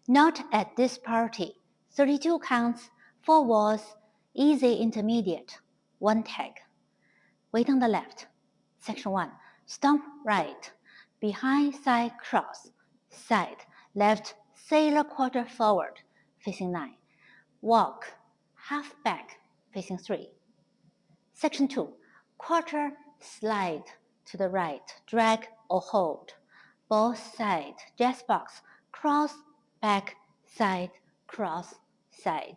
Not at this party. 32 counts, 4 walls, easy intermediate, 1 tag. Weight on the left. Section 1. Stomp right. Behind side cross. Side. Left sailor quarter forward, facing 9. Walk. Half back, facing 3. Section 2. Quarter slide to the right. Drag or hold. Both side. Jazz box. Cross, back, side, cross, side.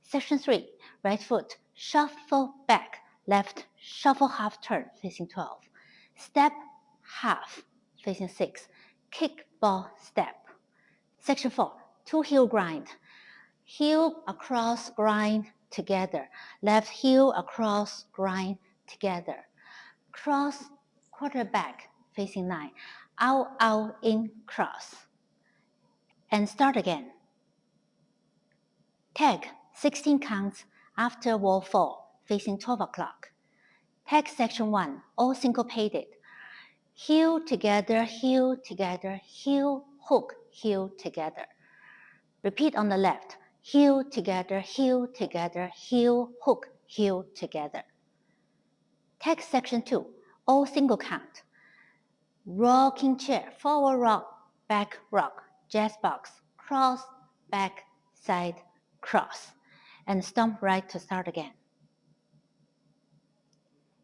Section 3. Right foot. Shuffle back. Left shuffle half turn, facing 12. Step half, facing 6. Kick ball step. Section 4. 2 heel grind. Heel across grind together. Left heel across grind together. Cross quarter back, facing 9. Out, out, in, cross. And start again. Tag 16 counts after wall 4, facing 12 o'clock. Tag section 1, all syncopated. Heel together, heel together, heel, hook, heel together. Repeat on the left. Heel together, heel together, heel, hook, heel together. Tag section 2, all single count. Rocking chair, forward rock, back rock, jazz box, cross, back, side, cross. And stomp right to start again.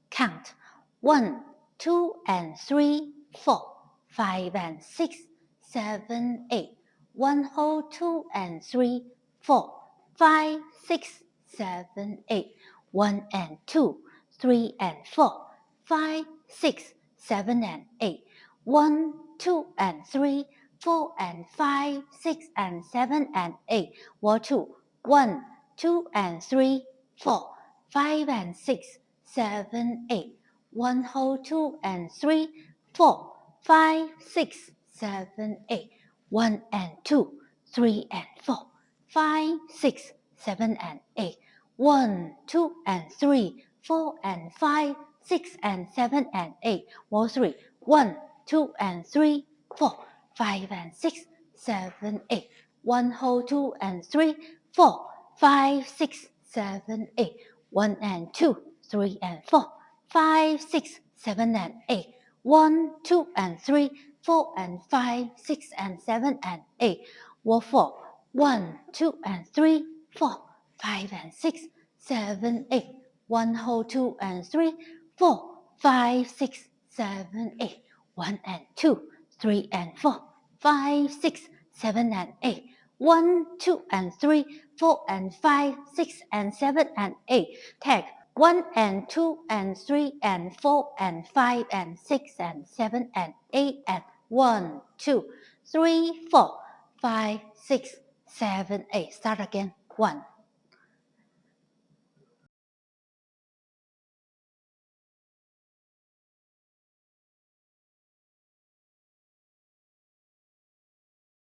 Count 1, 2, and 3, 4, 5, and 6, 7, 8. 1 hold 2 and 3, 4, 5, 6, 7, 8. 1 and 2, 3 and 4, 5, 6, 7, and 8. 1, 2, and 3, 4, and 5, 6, and 7, and 8. Wall 2, 1, 2, and 3, 4, 5, and 6, 7, 8. 1 hold 2 and 3, 4, 5, 6, 7, 8. 1 and 2, 3 and 4, 5, 6, 7, and 8. 1, 2, and 3, 4, and 5, 6, and 7, and 8. Wall 3, 1, 2, and 3, 4, 5, and 6, 7, 8. 1 hold 2 and 3, 4, 5, 6, 7, 8. 1 and 2, 3 and 4, 5, 6, 7, and 8. 1, 2, and 3, 4, and 5, 6, and 7, and 8. Wall 4, 1, 2, and 3, 4, 5, and 6, 7, 8. 1 hold 2 and 3, 4, 5, 6, 7, 8. 1 and 2, 3 and 4, 5, 6, 7, and 8. 1, 2, and 3, 4, and 5, 6, and 7, and 8. Tag 1 and 2 and 3 and 4 and 5 and 6 and 7 and 8 and 1, 2, 3, 4, 5, 6, 7, 8. Start again. 1,